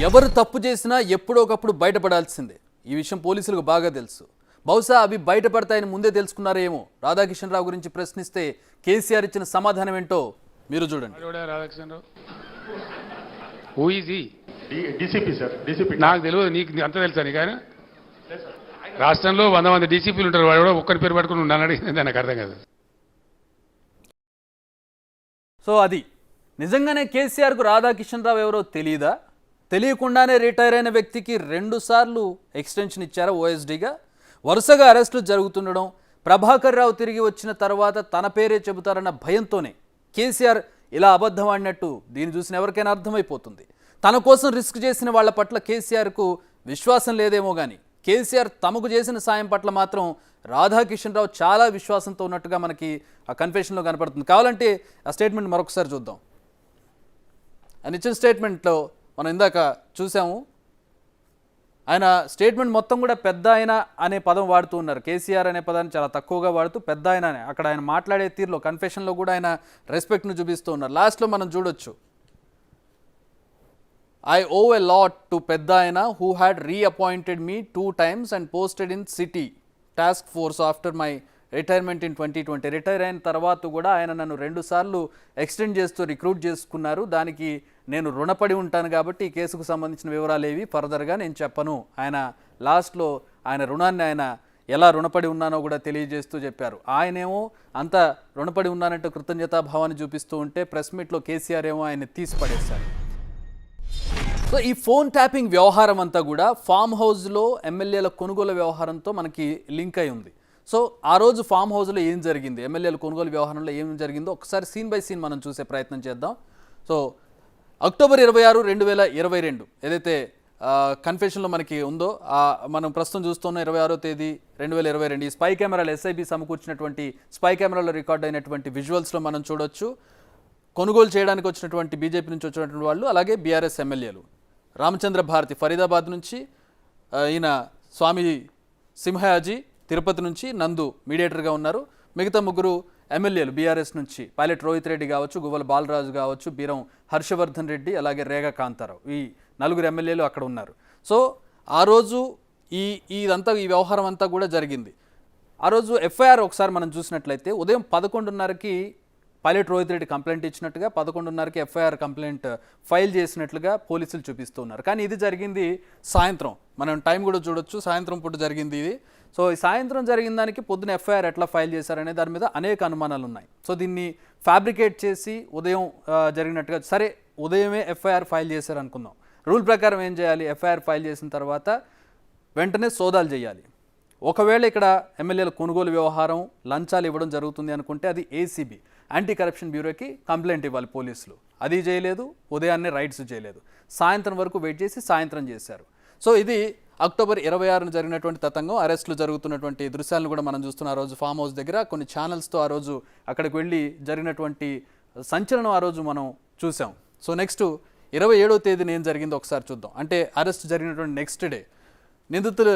ఎవరు తప్పు చేసినా ఎప్పుడో ఒకప్పుడు బయటపడాల్సిందే. ఈ విషయం పోలీసులకు బాగా తెలుసు. బహుశా అవి బయటపడతాయని ముందే తెలుసుకున్నారేమో. రాధాకిషన్ రావు గురించి ప్రశ్నిస్తే కేసీఆర్ ఇచ్చిన సమాధానం ఏంటో మీరు చూడండి. నాకు తెలియదు, నీకు అంత తెలుసా? నీకు ఆయన రాష్ట్రంలో 100 మంది డీసీపీలు ఉంటారు, వాడు కూడా ఒక్కరి పేరు పట్టుకుని ఉన్నాను, నాకు అర్థం కాదు. సో అది నిజంగానే కేసీఆర్కు రాధాకిషన్ రావు ఎవరో తెలియదా? తెలియకుండానే రిటైర్ అయిన వ్యక్తికి 2 సార్లు ఎక్స్టెన్షన్ ఇచ్చారా ఓఎస్డీగా? వరుసగా అరెస్టులు జరుగుతుండడం, ప్రభాకర్ రావు తిరిగి వచ్చిన తర్వాత తన పేరే చెబుతారన్న భయంతోనే కేసీఆర్ ఇలా అబద్ధం ఆడినట్టు దీన్ని చూసిన ఎవరికైనా అర్థమైపోతుంది. తన కోసం రిస్క్ చేసిన వాళ్ళ పట్ల కేసీఆర్కు విశ్వాసం లేదేమో కానీ కేసీఆర్ తమకు చేసిన సాయం పట్ల మాత్రం రాధాకిషన్ రావు చాలా విశ్వాసంతో ఉన్నట్టుగా మనకి ఆ కన్ఫెషన్లో కనపడుతుంది. కావాలంటే ఆ స్టేట్మెంట్ మరొకసారి చూద్దాం. ఆయన ఇచ్చిన స్టేట్మెంట్లో మనం ఇందాక చూసాము. ఆయన స్టేట్మెంట్ మొత్తం కూడా పెద్ద ఆయన అనే పదం వాడుతూ ఉన్నారు. కేసీఆర్ అనే పదాన్ని చాలా తక్కువగా వాడుతూ పెద్ద ఆయన అనే అక్కడ ఆయన మాట్లాడే తీరులో కన్ఫెషన్లో కూడా ఆయన రెస్పెక్ట్ను చూపిస్తూ ఉన్నారు. లాస్ట్లో మనం చూడొచ్చు, I owe a lot to Peddaina who had reappointed me 2 times and posted in city task force after my retirement in 2020. Retire అయిన తర్వాత కూడా ఆయన నన్ను 2 సార్లు ఎక్స్టెండ్ చేస్తూ రిక్రూట్ చేసుకున్నారు. దానికి నేను రుణపడి ఉంటాను కాబట్టి ఈ కేసుకు సంబంధించిన వివరాలు ఏవి ఫర్దర్గా నేను చెప్పను. ఆయన లాస్ట్లో ఆయన రుణాన్ని ఆయన ఎలా రుణపడి ఉన్నానో కూడా తెలియజేస్తూ చెప్పారు. ఆయనేమో అంత రుణపడి ఉన్నానంటూ కృతజ్ఞతాభావాన్ని చూపిస్తూ ఉంటే ప్రెస్ మీట్లో కేసీఆర్ ఏమో ఆయన తీసి పడేశారు. సో ఈ ఫోన్ ట్యాపింగ్ వ్యవహారం అంతా కూడా ఫామ్ హౌస్లో ఎమ్మెల్యేల కొనుగోలు వ్యవహారంతో మనకి లింక్ అయి ఉంది. సో ఆ రోజు ఫామ్ హౌస్లో ఏం జరిగింది, ఎమ్మెల్యేల కొనుగోలు వ్యవహారంలో ఏం జరిగిందో ఒకసారి సీన్ బై సీన్ మనం చూసే ప్రయత్నం చేద్దాం. సో అక్టోబర్ 26, 2022 ఏదైతే కన్ఫెషన్లో మనకి ఉందో మనం ప్రస్తుతం చూస్తున్న 26వ తేదీ 2022 ఈ స్పై కెమెరాలు ఎస్ఐబి సమకూర్చినటువంటి స్పై కెమెరాలో రికార్డ్ అయినటువంటి విజువల్స్లో మనం చూడొచ్చు. కొనుగోలు చేయడానికి వచ్చినటువంటి బీజేపీ నుంచి వచ్చినటువంటి వాళ్ళు, అలాగే బీఆర్ఎస్ ఎమ్మెల్యేలు రామచంద్ర భారతి ఫరీదాబాద్ నుంచి, ఈయన స్వామి సింహయాజీ తిరుపతి నుంచి, నందు మీడియేటర్గా ఉన్నారు. మిగతా 3 ఎమ్మెల్యేలు బీఆర్ఎస్ నుంచి పైలట్ రోహిత్ రెడ్డి కావచ్చు, గువ్వల బాలరాజు కావచ్చు, బీరం హర్షవర్ధన్ రెడ్డి, అలాగే రేగా కాంతారావు, ఈ 4 ఎమ్మెల్యేలు అక్కడ ఉన్నారు. సో ఆ రోజు ఇదంతా ఈ వ్యవహారం అంతా కూడా జరిగింది. ఆ రోజు ఎఫ్ఐఆర్ ఒకసారి మనం చూసినట్లయితే ఉదయం 11:30కి పైలట్ రోహిత్ రెడ్డి కంప్లైంట్ ఇచ్చినట్టుగా, 11:30కి ఎఫ్ఐఆర్ కంప్లైంట్ ఫైల్ చేసినట్లుగా పోలీసులు చూపిస్తూ ఉన్నారు. కానీ ఇది జరిగింది సాయంత్రం, మనం టైం కూడా చూడొచ్చు, సాయంత్రం పూట జరిగింది ఇది. సో ఈ సాయంత్రం జరిగిన దానికి పొద్దున ఎఫ్ఐఆర్ ఎట్లా ఫైల్ చేశారనే దాని మీద అనేక అనుమానాలు ఉన్నాయి. సో దీన్ని ఫ్యాబ్రికేట్ చేసి ఉదయం జరిగినట్టుగా, సరే ఉదయమే ఎఫ్ఐఆర్ ఫైల్ చేశారు అనుకుందాం. రూల్ ప్రకారం ఏం చేయాలి, ఎఫ్ఐఆర్ ఫైల్ చేసిన తర్వాత వెంటనే సోదాలు చేయాలి. ఒకవేళ ఇక్కడ ఎమ్మెల్యేల కొనుగోలు వ్యవహారం లంచాలు ఇవ్వడం జరుగుతుంది అనుకుంటే అది ఏసీబీ యాంటీ కరప్షన్ బ్యూరోకి కంప్లైంట్ ఇవ్వాలి పోలీసులు. అది చేయలేదు, ఉదయాన్నే రైడ్స్ చేయలేదు, సాయంత్రం వరకు వెయిట్ చేసి సాయంత్రం చేశారు. సో ఇది అక్టోబర్ 26న జరిగినటువంటి తతంగం. అరెస్టులు జరుగుతున్నటువంటి దృశ్యాలను కూడా మనం చూస్తున్న ఆ రోజు ఫామ్ హౌస్ దగ్గర కొన్ని ఛానల్స్తో ఆ రోజు అక్కడికి వెళ్ళి జరిగినటువంటి సంచలనం ఆ రోజు మనం చూసాం. సో నెక్స్ట్ 27వ తేదీన ఏం జరిగిందో ఒకసారి చూద్దాం. అంటే అరెస్ట్ జరిగినటువంటి నెక్స్ట్ డే నిందితులు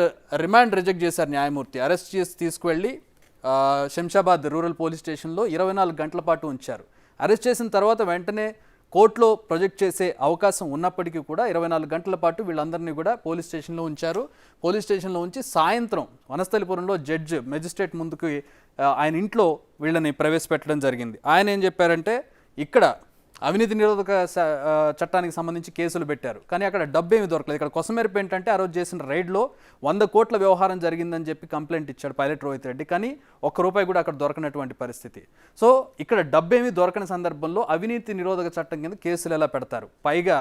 రిమాండ్ రిజెక్ట్ చేశారు న్యాయమూర్తి. అరెస్ట్ చేసి తీసుకువెళ్ళి శంషాబాద్ రూరల్ పోలీస్ స్టేషన్లో 24 గంటల పాటు ఉంచారు. అరెస్ట్ చేసిన తర్వాత వెంటనే కోర్టులో ప్రొజెక్ట్ చేసే అవకాశం ఉన్నప్పటికీ కూడా 24 గంటల పాటు వీళ్ళందరినీ కూడా పోలీస్ స్టేషన్లో ఉంచారు. పోలీస్ స్టేషన్లో ఉంచి సాయంత్రం వనస్థలిపురంలో జడ్జ్ మెజిస్ట్రేట్ ముందుకు ఆయన ఇంట్లో వీళ్ళని ప్రవేశపెట్టడం జరిగింది. ఆయన ఏం చెప్పారంటే, ఇక్కడ అవినీతి నిరోధక చట్టానికి సంబంధించి కేసులు పెట్టారు, కానీ అక్కడ డబ్బు ఏమి దొరకలేదు. ఇక్కడ కొసమెరుపు ఏంటంటే ఆ రోజు చేసిన రైడ్లో 100 కోట్ల వ్యవహారం జరిగిందని చెప్పి కంప్లైంట్ ఇచ్చాడు పైలట్ రోహిత్ రెడ్డి, కానీ ₹1 కూడా అక్కడ దొరకనటువంటి పరిస్థితి. సో ఇక్కడ డబ్బు ఏమి దొరకని సందర్భంలో అవినీతి నిరోధక చట్టం కింద కేసులు ఎలా పెడతారు? పైగా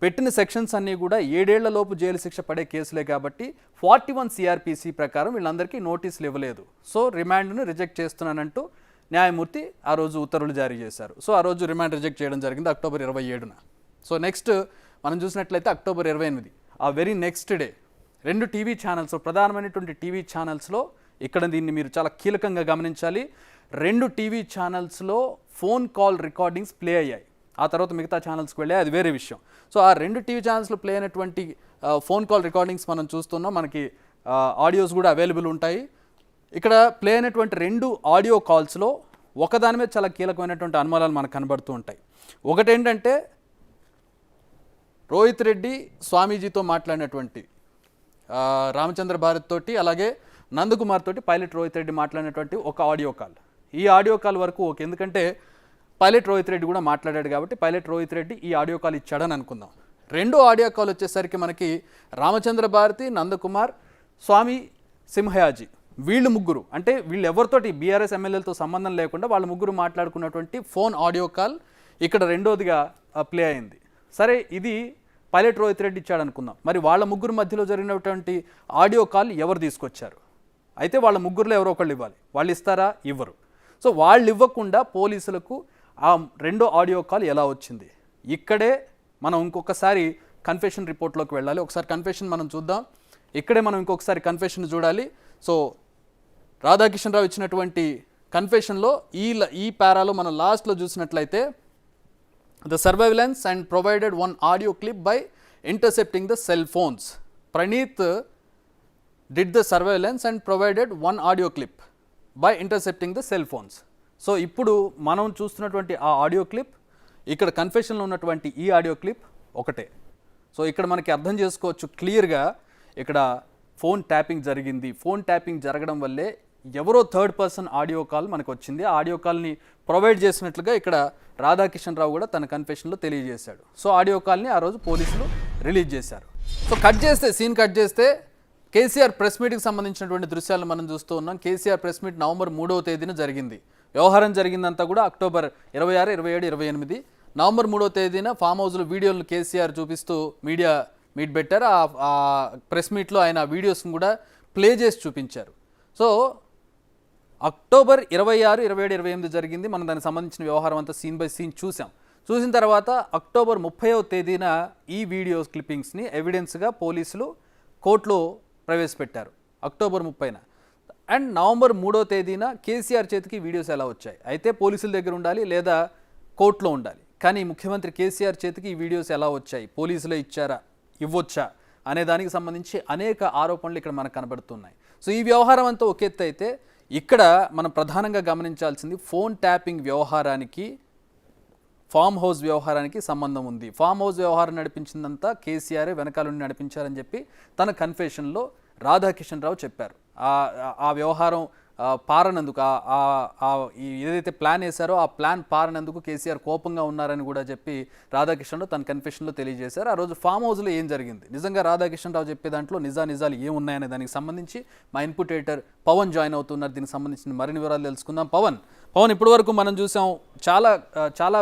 పెట్టిన సెక్షన్స్ అన్నీ కూడా 7 ఏళ్లలోపు జైలు శిక్ష పడే కేసులే కాబట్టి 41 CRPC ప్రకారం వీళ్ళందరికీ నోటీసులు ఇవ్వలేదు. సో రిమాండ్ను రిజెక్ట్ చేస్తున్నానంటూ న్యాయమూర్తి ఆ రోజు ఉత్తర్వులు జారీ చేశారు. సో ఆ రోజు రిమాండ్ రిజెక్ట్ చేయడం జరిగింది అక్టోబర్ 27న. సో నెక్స్ట్ మనం చూసినట్లయితే అక్టోబర్ 28 ఆ very next day 2 TV channels, ప్రధానమైనటువంటి టీవీ ఛానల్స్లో, ఇక్కడ దీన్ని మీరు చాలా కీలకంగా గమనించాలి, 2 టీవీ ఛానల్స్లో ఫోన్ కాల్ రికార్డింగ్స్ ప్లే అయ్యాయి. ఆ తర్వాత మిగతా ఛానల్స్కి వెళ్ళాయి, అది వేరే విషయం. సో ఆ 2 టీవీ ఛానల్స్లో ప్లే అయినటువంటి ఫోన్ కాల్ రికార్డింగ్స్ మనం చూస్తున్నాం. మనకి ఆడియోస్ కూడా అవైలబుల్ ఉంటాయి. ఇక్కడ ప్లే అయినటువంటి 2 ఆడియో కాల్స్లో ఒకదాని మీద చాలా కీలకమైనటువంటి అనుమానాలు మనకు కనబడుతూ ఉంటాయి. ఒకటేంటంటే రోహిత్ రెడ్డి స్వామీజీతో మాట్లాడినటువంటి రామచంద్ర భారత్ తోటి అలాగే నందకుమార్ తోటి పైలట్ రోహిత్ రెడ్డి మాట్లాడినటువంటి ఒక ఆడియో కాల్. ఈ ఆడియో కాల్ వరకు ఓకే, ఎందుకంటే పైలట్ రోహిత్ రెడ్డి కూడా మాట్లాడాడు కాబట్టి పైలట్ రోహిత్ రెడ్డి ఈ ఆడియో కాల్ ఇచ్చాడని అనుకుందాం. రెండో ఆడియో కాల్ వచ్చేసరికి మనకి రామచంద్ర భారతి, నందకుమార్, స్వామి సింహయాజీ వీళ్ళు ముగ్గురు, అంటే వీళ్ళు ఎవరితోటి బీఆర్ఎస్ ఎమ్మెల్యేలతో సంబంధం లేకుండా వాళ్ళ ముగ్గురు మాట్లాడుకున్నటువంటి ఫోన్ ఆడియో కాల్ ఇక్కడ రెండోదిగా ప్లే అయింది. సరే, ఇది పైలట్ రోహిత్ రెడ్డి ఇచ్చాడు అనుకుందాం. మరి వాళ్ళ ముగ్గురు మధ్యలో జరిగినటువంటి ఆడియో కాల్ ఎవరు తీసుకొచ్చారు? అయితే వాళ్ళ ముగ్గురులో ఎవరో ఒకళ్ళు ఇవ్వాలి. వాళ్ళు ఇస్తారా? ఇవ్వరు. సో వాళ్ళు ఇవ్వకుండా పోలీసులకు ఆ రెండో ఆడియో కాల్ ఎలా వచ్చింది? ఇక్కడే మనం ఇంకొకసారి కన్ఫెషన్ రిపోర్ట్లోకి వెళ్ళాలి. ఒకసారి కన్ఫెషన్ మనం చూద్దాం. ఇక్కడే మనం ఇంకొకసారి కన్ఫెషన్ చూడాలి. సో రాధాకిషన్ రావు ఇచ్చినటువంటి కన్ఫెషన్లో ఈ పారాలో మనం లాస్ట్లో చూసినట్లయితే the surveillance and provided one audio clip by ఇంటర్సెప్టింగ్ the cell phones. Praneeth did the surveillance and provided one audio clip by ఇంటర్సెప్టింగ్ the cell phones. So ఇప్పుడు మనం చూస్తున్నటువంటి ఆ ఆడియో క్లిప్, ఇక్కడ కన్ఫెషన్లో ఉన్నటువంటి ఈ ఆడియో క్లిప్ ఒకటే. సో ఇక్కడ మనకి అర్థం చేసుకోవచ్చు క్లియర్గా, ఇక్కడ ఫోన్ ట్యాపింగ్ జరిగింది. ఫోన్ ట్యాపింగ్ జరగడం వల్లే ఎవరో థర్డ్ పర్సన్ ఆడియో కాల్ మనకు వచ్చింది. ఆ ఆడియో కాల్ని ప్రొవైడ్ చేసినట్లుగా ఇక్కడ రాధాకిషన్ రావు కూడా తన కన్ఫెషన్లో తెలియజేశాడు. సో ఆడియో కాల్ని ఆ రోజు పోలీసులు రిలీజ్ చేశారు. సో సీన్ కట్ చేస్తే కేసీఆర్ ప్రెస్ మీట్కి సంబంధించినటువంటి దృశ్యాలను మనం చూస్తూ ఉన్నాం. కేసీఆర్ ప్రెస్ మీట్ నవంబర్ 3వ తేదీన జరిగింది. వ్యవహారం జరిగిందంతా కూడా అక్టోబర్ 26, 27, 28. నవంబర్ 3వ తేదీన ఫామ్ హౌస్లో వీడియోలను కేసీఆర్ చూపిస్తూ మీడియా మీట్ పెట్టారు. ఆ ప్రెస్ మీట్లో ఆయన వీడియోస్ని కూడా ప్లే చేసి చూపించారు. సో అక్టోబర్ 26, 27, 28 జరిగింది. మనం దానికి సంబంధించిన వ్యవహారం అంతా సీన్ బై సీన్ చూసిన తర్వాత అక్టోబర్ 30వ తేదీన ఈ వీడియో క్లిప్పింగ్స్ని ఎవిడెన్స్గా పోలీసులు కోర్టులో ప్రవేశపెట్టారు అక్టోబర్ 30న. అండ్ నవంబర్ 3వ తేదీన కేసీఆర్ చేతికి వీడియోస్ ఎలా వచ్చాయి? అయితే పోలీసుల దగ్గర ఉండాలి లేదా కోర్టులో ఉండాలి. కానీ ముఖ్యమంత్రి కేసీఆర్ చేతికి ఈ వీడియోస్ ఎలా వచ్చాయి? పోలీసులే ఇచ్చారా, ఇవ్వొచ్చా అనే దానికి సంబంధించి అనేక ఆరోపణలు ఇక్కడ మనకు కనబడుతున్నాయి. సో ఈ వ్యవహారం అంతా ఒక ఎత్తు అయితే, ఇక్కడ మనం ప్రధానంగా గమనించాల్సింది ఫోన్ ట్యాపింగ్ వ్యవహారానికి ఫామ్ హౌస్ వ్యవహారానికి సంబంధం ఉంది. ఫామ్ హౌస్ వ్యవహారం నడిపించిందంతా కేసీఆర్ వెనకాల నుండి నడిపించారని చెప్పి తన కన్ఫెషన్లో రాధాకిషన్ రావు చెప్పారు. ఆ వ్యవహారం పారనందుకు ఏదైతే ప్లాన్ వేశారో ఆ ప్లాన్ పారనందుకు కేసీఆర్ కోపంగా ఉన్నారని కూడా చెప్పి రాధాకిషన్ రావు తన కన్ఫెషన్లో తెలియజేశారు. ఆ రోజు ఫామ్ హౌస్లో ఏం జరిగింది, నిజంగా రాధాకిషన్ రావు చెప్పే దాంట్లో నిజాలు ఏమున్నాయనే దానికి సంబంధించి మా ఇన్పుట్ ఎడిటర్ పవన్ జాయిన్ అవుతున్నారు. దీనికి సంబంధించిన మరిన్ని వివరాలు తెలుసుకుందాం. పవన్, ఇప్పటి వరకు మనం చూసాం, చాలా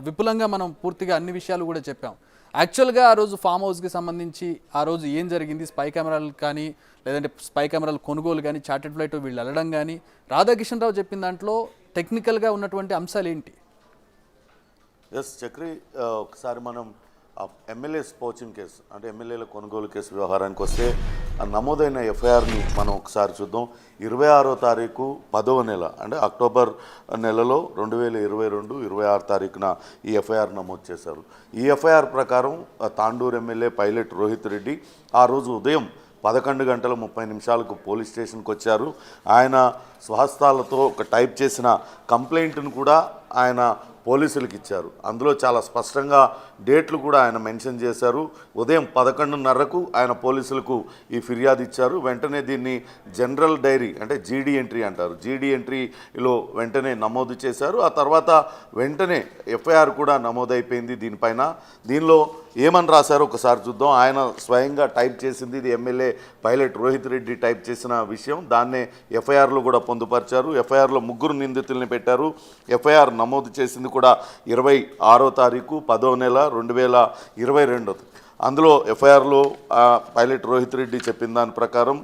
విపులంగా మనం పూర్తిగా అన్ని విషయాలు కూడా చెప్పాం. యాక్చువల్గా ఆ రోజు ఫామ్ హౌస్కి సంబంధించి ఆ రోజు ఏం జరిగింది, స్పై కెమెరాలు కానీ లేదంటే స్పై కెమెరాలు కొనుగోలు కానీ చార్టెడ్ ఫ్లైట్ వీళ్ళు వెళ్ళడం కానీ రాధాకిషన్ రావు చెప్పిన దాంట్లో టెక్నికల్గా ఉన్నటువంటి అంశాలు ఏంటి? ఎస్ చక్రి, ఒకసారి మనం ఎమ్మెల్యేస్ పోచింగ్ కేసు అంటే ఎమ్మెల్యేల కొనుగోలు కేసు వ్యవహారానికి వస్తే నమోదైన ఎఫ్ఐఆర్ని మనం ఒకసారి చూద్దాం. 26వ తారీఖు 10వ నెల అంటే అక్టోబర్ నెలలో 2022, 26 తారీఖున ఈ ఎఫ్ఐఆర్ నమోదు చేశారు. ఈ ఎఫ్ఐఆర్ ప్రకారం తాండూరు ఎమ్మెల్యే పైలట్ రోహిత్ రెడ్డి ఆ రోజు ఉదయం 11:30 పోలీస్ స్టేషన్కి వచ్చారు. ఆయన స్వహస్తాలతో ఒక టైప్ చేసిన కంప్లైంట్ను కూడా ఆయన పోలీసులకు ఇచ్చారు. అందులో చాలా స్పష్టంగా డేట్లు కూడా ఆయన మెన్షన్ చేశారు. ఉదయం 11:30కు ఆయన పోలీసులకు ఈ ఫిర్యాదు ఇచ్చారు. వెంటనే దీన్ని జనరల్ డైరీ అంటే జీడీ ఎంట్రీ అంటారు, జీడీ ఎంట్రీలో వెంటనే నమోదు చేశారు. ఆ తర్వాత వెంటనే ఎఫ్ఐఆర్ కూడా నమోదైపోయింది దీనిపైన. దీనిలో ఏమని రాశారో ఒకసారి చూద్దాం. ఆయన స్వయంగా టైప్ చేసింది, ఇది MLA pilot Rohit Reddy type చేసిన విషయం. దాన్నే ఎఫ్ఐఆర్లో కూడా పొందుపరిచారు. ఎఫ్ఐఆర్లో 3 నిందితుల్ని పెట్టారు. ఎఫ్ఐఆర్ నమోదు చేసింది కూడా 26వ తారీఖు 10వ నెల 2022. అందులో ఎఫ్ఐఆర్లో పైలట్ రోహిత్ రెడ్డి చెప్పిన దాని ప్రకారం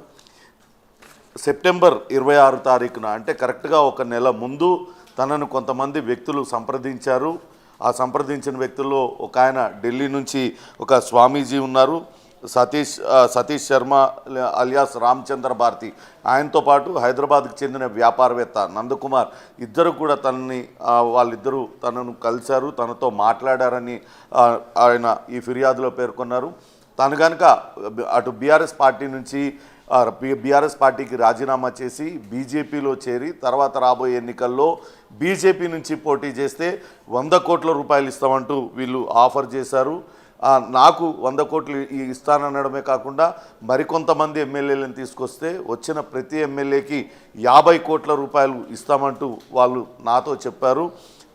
సెప్టెంబర్ 26 తారీఖున అంటే కరెక్ట్గా ఒక నెల ముందు తనను కొంతమంది వ్యక్తులు సంప్రదించారు. ఆ సంప్రదించిన వ్యక్తుల్లో ఒక ఆయన ఢిల్లీ నుంచి ఒక స్వామీజీ ఉన్నారు, సతీష్ శర్మ అలియాస్ రామచంద్ర భారతి, ఆయనతో పాటు హైదరాబాద్కి చెందిన వ్యాపారవేత్త నందకుమార్, ఇద్దరు కూడా వాళ్ళిద్దరూ తనను కలిశారు, తనతో మాట్లాడారని ఆయన ఈ ఫిర్యాదులో పేర్కొన్నారు. తను కనుక అటు బీఆర్ఎస్ పార్టీ నుంచి బీఆర్ఎస్ పార్టీకి రాజీనామా చేసి బీజేపీలో చేరి తర్వాత రాబోయే ఎన్నికల్లో బీజేపీ నుంచి పోటీ చేస్తే 100 కోట్ల రూపాయలు ఇస్తామంటూ వీళ్ళు ఆఫర్ చేశారు. నాకు 100 కోట్లు ఇస్తాననడమే కాకుండా మరికొంతమంది ఎమ్మెల్యేలను తీసుకొస్తే వచ్చిన ప్రతి ఎమ్మెల్యేకి 50 కోట్ల రూపాయలు ఇస్తామంటూ వాళ్ళు నాతో చెప్పారు.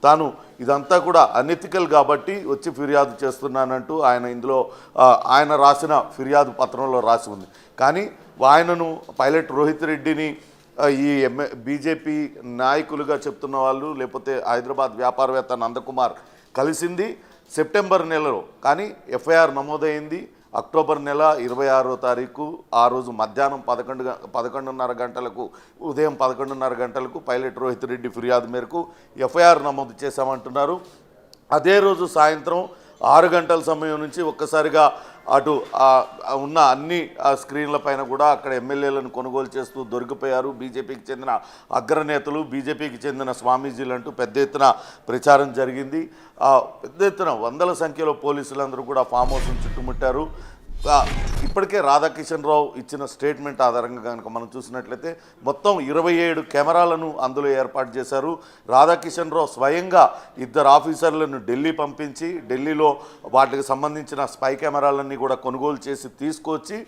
తాను ఇదంతా కూడా అనెథికల్ కాబట్టి వచ్చి ఫిర్యాదు చేస్తున్నానంటూ ఆయన ఇందులో ఆయన రాసిన ఫిర్యాదు పత్రంలో రాసి ఉంది. కానీ ఆయనను పైలట్ రోహిత్ రెడ్డిని ఈ బీజేపీ నాయకులుగా చెప్తున్న వాళ్ళు లేకపోతే హైదరాబాద్ వ్యాపారవేత్త నందకుమార్ కలిసింది సెప్టెంబర్ నెలలో. కానీ ఎఫ్ఐఆర్ నమోదైంది అక్టోబర్ నెల 26వ తారీఖు. ఆ రోజు మధ్యాహ్నం 11:30 గంటలకు ఉదయం 11:30 గంటలకు పైలట్ రోహిత్ రెడ్డి ఫిర్యాదు మేరకు ఎఫ్ఐఆర్ నమోదు చేశామంటున్నారు. అదే రోజు సాయంత్రం 6 గంటల సమయం నుంచి ఒక్కసారిగా అటు ఉన్న అన్ని స్క్రీన్ల పైన కూడా అక్కడ ఎమ్మెల్యేలను కొనుగోలు చేస్తూ దొరికిపోయారు. బీజేపీకి చెందిన అగ్రనేతలు, బీజేపీకి చెందిన స్వామీజీలు అంటూ పెద్ద ఎత్తున ప్రచారం జరిగింది. పెద్ద ఎత్తున వందల సంఖ్యలో పోలీసులందరూ కూడా ఫామ్ హౌస్ను చుట్టుముట్టారు. ఇప్పటికే రాధాకిషన్ రావు ఇచ్చిన స్టేట్మెంట్ ఆధారంగా కనుక మనం చూసినట్లయితే మొత్తం 27 కెమెరాలను అందులో ఏర్పాటు చేశారు. రాధాకిషన్ రావు స్వయంగా 2 ఆఫీసర్లను ఢిల్లీ పంపించి ఢిల్లీలో వాటికి సంబంధించిన స్పై కెమెరాలన్నీ కూడా కొనుగోలు చేసి తీసుకొచ్చి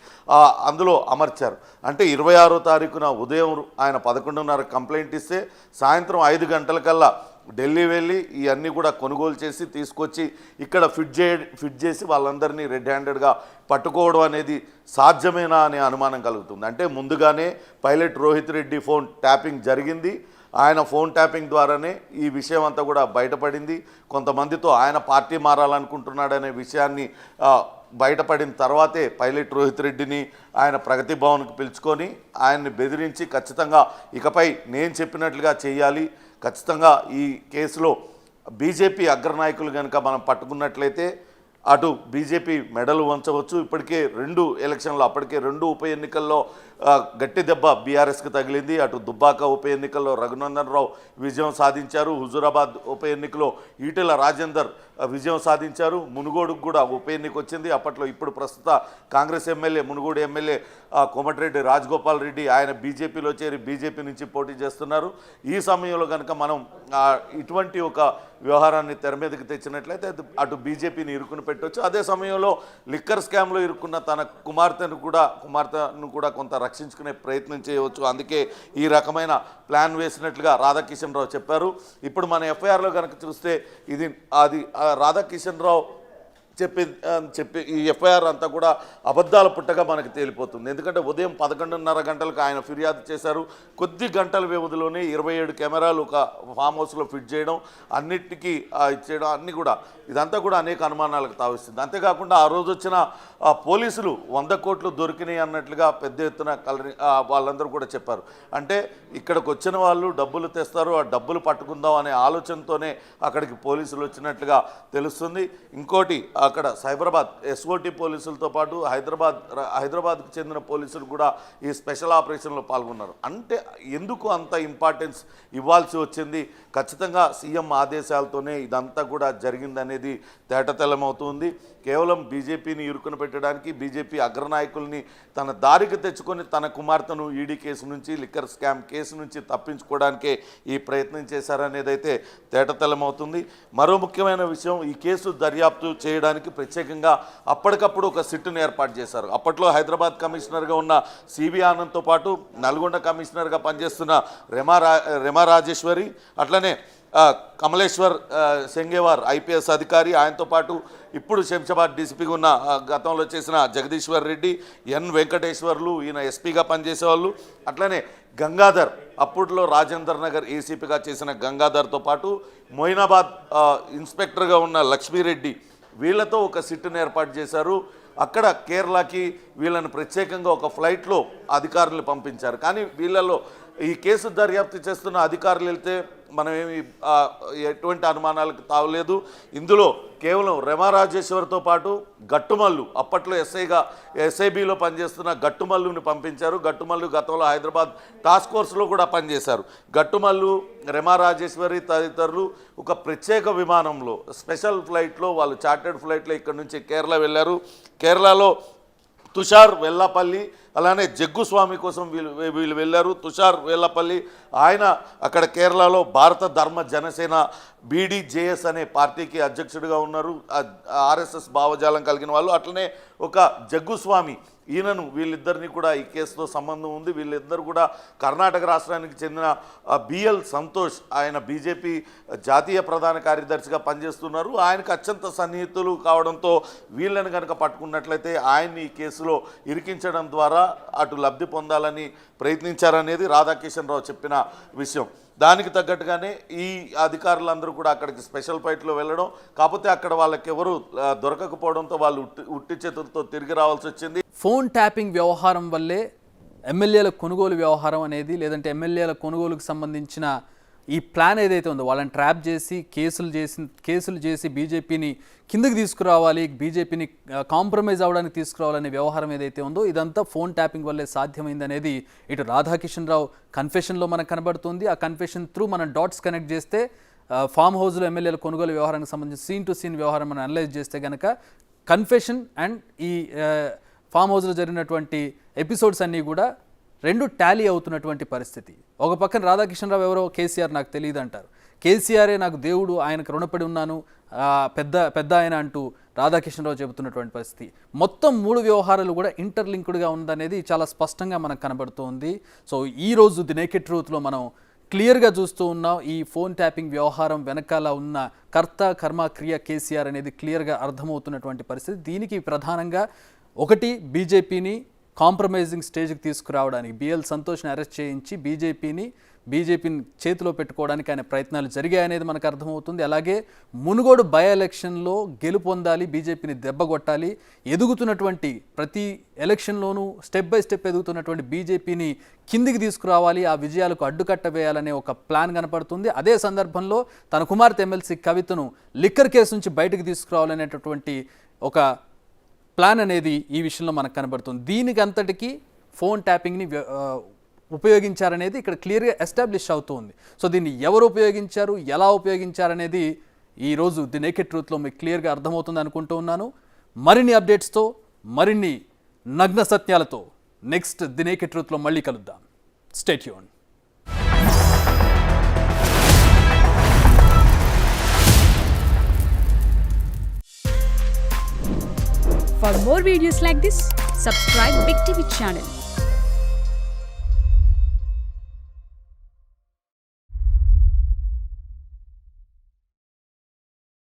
అందులో అమర్చారు. అంటే 26వ తారీఖున ఉదయం ఆయన 11:30 కంప్లైంట్ ఇస్తే సాయంత్రం 5 గంటలకల్లా ఢిల్లీ వెళ్ళి ఇవన్నీ కూడా కొనుగోలు చేసి తీసుకొచ్చి ఇక్కడ ఫిట్ చేసి వాళ్ళందరినీ రెడ్ హ్యాండెడ్గా పట్టుకోవడం అనేది సాధ్యమేనా అనే అనుమానం కలుగుతుంది. అంటే ముందుగానే pilot Rohit Reddy phone tapping జరిగింది. ఆయన ఫోన్ ట్యాపింగ్ ద్వారానే ఈ విషయం అంతా కూడా బయటపడింది. కొంతమందితో ఆయన పార్టీ మారాలనుకుంటున్నాడనే విషయాన్ని బయటపడిన తర్వాతే పైలట్ రోహిత్ రెడ్డిని ఆయన ప్రగతి భవన్కి పిలుచుకొని ఆయన్ని బెదిరించి ఖచ్చితంగా ఇకపై నేను చెప్పినట్లుగా చేయాలి, ఖచ్చితంగా ఈ కేసులో బీజేపీ అగ్రనాయకులు కనుక మనం పట్టుకున్నట్లయితే అటు బీజేపీ మెడలు వంచవచ్చు. ఇప్పటికే 2 ఎలక్షన్లు అప్పటికే 2 ఉప ఎన్నికల్లో గట్టి దెబ్బ బీఆర్ఎస్కి తగిలింది. అటు దుబ్బాక ఉప ఎన్నికల్లో రఘునందన్ రావు విజయం సాధించారు. హుజూరాబాద్ ఉప ఎన్నికలో ఈటెల రాజేందర్ విజయం సాధించారు. మునుగోడుకు కూడా ఉప ఎన్నిక వచ్చింది. అప్పట్లో ఇప్పుడు ప్రస్తుత కాంగ్రెస్ ఎమ్మెల్యే మునుగోడు ఎమ్మెల్యే కోమటిరెడ్డి రాజగోపాల్ రెడ్డి ఆయన బీజేపీలో చేరి బీజేపీ నుంచి పోటీ చేస్తున్నారు. ఈ సమయంలో కనుక మనం ఇటువంటి ఒక వ్యవహారాన్ని తెర మీదకి తెచ్చినట్లయితే అటు బీజేపీని ఇరుకుని పెట్టవచ్చు. అదే సమయంలో లిక్కర్ స్కామ్లో ఇరుక్కున్న తన కుమార్తెను కూడా కొంత రక్షించుకునే ప్రయత్నం చేయవచ్చు. అందుకే ఈ రకమైన ప్లాన్ వేసినట్లుగా రాధాకిషన్ రావు చెప్పారు. ఇప్పుడు మన ఎఫ్ఐఆర్లో కనుక చూస్తే అది రాధాకిషన్ రావు చెప్పి ఈ ఎఫ్ఐఆర్ అంతా కూడా అబద్ధాల పుట్టగా మనకు తేలిపోతుంది. ఎందుకంటే ఉదయం 11:30 గంటలకు ఆయన ఫిర్యాదు చేశారు. కొద్ది గంటల వ్యవధిలోనే 27 కెమెరాలు ఒక ఫామ్ హౌస్లో ఫిట్ చేయడం, అన్నిటికీ ఇచ్చేయడం అన్నీ కూడా ఇదంతా కూడా అనేక అనుమానాలకు తావిస్తుంది. అంతేకాకుండా ఆ రోజు వచ్చిన పోలీసులు 100 కోట్లు దొరికినాయి అన్నట్లుగా పెద్ద ఎత్తున వాళ్ళందరూ కూడా చెప్పారు. అంటే ఇక్కడికి వచ్చిన వాళ్ళు డబ్బులు తెస్తారు, ఆ డబ్బులు పట్టుకుందాం అనే ఆలోచనతోనే అక్కడికి పోలీసులు వచ్చినట్లుగా తెలుస్తుంది. ఇంకోటి అక్కడ సైబరాబాద్ ఎస్ఓటి పోలీసులతో పాటు హైదరాబాద్కు చెందిన పోలీసులు కూడా ఈ స్పెషల్ ఆపరేషన్లో పాల్గొన్నారు. అంటే ఎందుకు అంత ఇంపార్టెన్స్ ఇవ్వాల్సి వచ్చింది? ఖచ్చితంగా సీఎం ఆదేశాలతోనే ఇదంతా కూడా జరిగిందనేది తేటతెల్లమవుతుంది. కేవలం బీజేపీని ఇరుకున పెట్టడానికి, బీజేపీ అగ్రనాయకుల్ని తన దారికి తెచ్చుకొని తన కుమార్తెను ఈడీ కేసు నుంచి, లిక్కర్ స్కామ్ కేసు నుంచి తప్పించుకోవడానికే ఈ ప్రయత్నం చేశారనేది అయితే తేటతెల్లమవుతుంది. మరో ముఖ్యమైన విషయం, ఈ కేసు దర్యాప్తు చేయడానికి ప్రత్యేకంగా అప్పటికప్పుడు ఒక సిట్టును ఏర్పాటు చేశారు. అప్పట్లో హైదరాబాద్ కమిషనర్గా ఉన్న సివి ఆనంద్తో పాటు నల్గొండ కమిషనర్గా పనిచేస్తున్న రెమా రాజేశ్వరి, అట్లనే కమలేశ్వర్ సెంగేవార్ ఐపీఎస్ అధికారి, ఆయనతో పాటు ఇప్పుడు శంషాబాద్ డీసీపీగా ఉన్న గతంలో చేసిన జగదీశ్వర్ రెడ్డి, ఎన్ వెంకటేశ్వర్లు ఈయన ఎస్పీగా పనిచేసేవాళ్ళు, అట్లనే గంగాధర్ అప్పట్లో రాజేందర్ నగర్ ఏసీపీగా చేసిన గంగాధర్తో పాటు మొయినాబాద్ ఇన్స్పెక్టర్గా ఉన్న లక్ష్మీరెడ్డి, వీళ్ళతో ఒక సిట్టును ఏర్పాటు చేశారు. అక్కడ కేరళకి వీళ్ళని ప్రత్యేకంగా ఒక ఫ్లైట్లో అధికారులు పంపించారు. కానీ వీళ్ళలో ఈ కేసు దర్యాప్తు చేస్తున్న అధికారులు వెళ్తే మనమేమి ఎటువంటి అనుమానాలకు తావలేదు. ఇందులో కేవలం రెమా రాజేశ్వర్తో పాటు గట్టుమల్లు, అప్పట్లో ఎస్ఐబిలో పనిచేస్తున్న గట్టుమల్లుని పంపించారు. గట్టుమల్లు గతంలో హైదరాబాద్ టాస్క్ ఫోర్స్లో కూడా పనిచేశారు. గట్టుమల్లు, రెమా రాజేశ్వరి తదితరులు ఒక ప్రత్యేక విమానంలో స్పెషల్ ఫ్లైట్లో, వాళ్ళు చార్టర్డ్ ఫ్లైట్లో ఇక్కడ నుంచి కేరళ వెళ్ళారు. కేరళలో తుషార్ వెల్లపల్లి, అలానే జగ్గుస్వామి కోసం వీళ్ళు వెళ్ళారు. తుషార్ వెల్లపల్లి ఆయన అక్కడ కేరళలో భారత ధర్మ జనసేన BDJS అనే పార్టీకి అధ్యక్షుడిగా ఉన్నారు. RSS భావజాలం కలిగిన వాళ్ళు. అట్లనే ఒక జగ్గుస్వామి ఈయనను వీళ్ళిద్దరిని కూడా ఈ కేసుతో సంబంధం ఉంది. వీళ్ళిద్దరు కూడా కర్ణాటక రాష్ట్రానికి చెందిన BL సంతోష్, ఆయన బీజేపీ జాతీయ ప్రధాన కార్యదర్శిగా పనిచేస్తున్నారు. ఆయనకు అత్యంత సన్నిహితులు కావడంతో వీళ్ళని కనుక పట్టుకున్నట్లయితే ఆయన్ని ఈ కేసులో ఇరికించడం ద్వారా అటు లబ్ధి పొందాలని ప్రయత్నించారనేది రాధాకిషన్ రావు చెప్పిన విషయం. దానికి తగ్గట్టుగానే ఈ అధికారులందరూ కూడా అక్కడికి స్పెషల్ ఫ్లైట్లో వెళ్ళడం, కాకపోతే అక్కడ వాళ్ళకి ఎవరు దొరకకపోవడంతో వాళ్ళు ఉట్టి చేతులతో తిరిగి రావాల్సి వచ్చింది. ఫోన్ ట్యాపింగ్ వ్యవహారం వల్లే ఎమ్మెల్యేల కొనుగోలు వ్యవహారం అనేది, లేదంటే ఎమ్మెల్యేల కొనుగోలుకు సంబంధించిన ఈ ప్లాన్ ఏదైతే ఉందో వాళ్ళని ట్రాప్ చేసి కేసులు చేసి బీజేపీని కిందకి తీసుకురావాలి, బీజేపీని కాంప్రమైజ్ అవ్వడానికి తీసుకురావాలనే వ్యవహారం ఏదైతే ఉందో ఇదంతా ఫోన్ ట్యాపింగ్ వల్లే సాధ్యమైంది అనేది ఇటు రాధాకిషన్ రావు కన్ఫెషన్లో మనకు కనబడుతుంది. ఆ కన్ఫెషన్ త్రూ మనం డాట్స్ కనెక్ట్ చేస్తే ఫామ్ హౌస్లో ఎమ్మెల్యేల కొనుగోలు వ్యవహారానికి సంబంధించి సీన్ టు సీన్ వ్యవహారం మనం అనలైజ్ చేస్తే కనుక కన్ఫెషన్ అండ్ ఈ ఫామ్ హౌస్లో జరిగినటువంటి ఎపిసోడ్స్ అన్నీ కూడా రెండు టాలీ అవుతున్నటువంటి పరిస్థితి. ఒక పక్కన రాధాకిషన్ రావు ఎవరో కేసీఆర్ నాకు తెలియదు అంటారు, కేసీఆరే నాకు దేవుడు, ఆయనకు రుణపడి ఉన్నాను పెద్ద ఆయన అంటూ రాధాకిషన్ రావు చెబుతున్నటువంటి పరిస్థితి. మొత్తం 3 వ్యవహారాలు కూడా ఇంటర్లింక్డ్గా ఉందనేది చాలా స్పష్టంగా మనకు కనబడుతోంది. సో ఈరోజు ది నేకెడ్ ట్రూత్లో మనం క్లియర్గా చూస్తూ ఉన్నాం. ఈ ఫోన్ ట్యాపింగ్ వ్యవహారం వెనకాల ఉన్న కర్త కర్మ క్రియ కేసీఆర్ అనేది క్లియర్గా అర్థమవుతున్నటువంటి పరిస్థితి. దీనికి ప్రధానంగా ఒకటి బీజేపీని కాంప్రమైజింగ్ స్టేజ్కి తీసుకురావడానికి BL సంతోష్ని అరెస్ట్ చేయించి బీజేపీని చేతిలో పెట్టుకోవడానికి ఆయన ప్రయత్నాలు జరిగాయనేది మనకు అర్థమవుతుంది. అలాగే మునుగోడు బై ఎలక్షన్లో గెలుపొందాలి, బీజేపీని దెబ్బగొట్టాలి, ఎదుగుతున్నటువంటి ప్రతి ఎలక్షన్లోనూ స్టెప్ బై స్టెప్ ఎదుగుతున్నటువంటి బీజేపీని కిందికి తీసుకురావాలి, ఆ విజయాలకు అడ్డుకట్ట వేయాలనే ఒక ప్లాన్ కనపడుతుంది. అదే సందర్భంలో తన కుమార్తె ఎమ్మెల్సీ కవితను లిక్కర్ కేసు నుంచి బయటకు తీసుకురావాలనేటటువంటి ఒక ప్లాన్ అనేది ఈ విషయంలో మనకు కనబడుతుంది. దీనికి అంతటికీ ఫోన్ ట్యాపింగ్ని ఉపయోగించారనేది ఇక్కడ క్లియర్గా ఎస్టాబ్లిష్ అవుతుంది. సో దీన్ని ఎవరు ఉపయోగించారు, ఎలా ఉపయోగించారనేది ఈరోజు ది నేకెడ్ ట్రూత్లో మీకు క్లియర్గా అర్థమవుతుంది అనుకుంటూ ఉన్నాను. మరిన్ని అప్డేట్స్తో, మరిన్ని నగ్న సత్యాలతో నెక్స్ట్ ది నేకెడ్ ట్రూత్లో మళ్ళీ కలుద్దాం. Stay tune. For more videos like this, subscribe Big TV channel.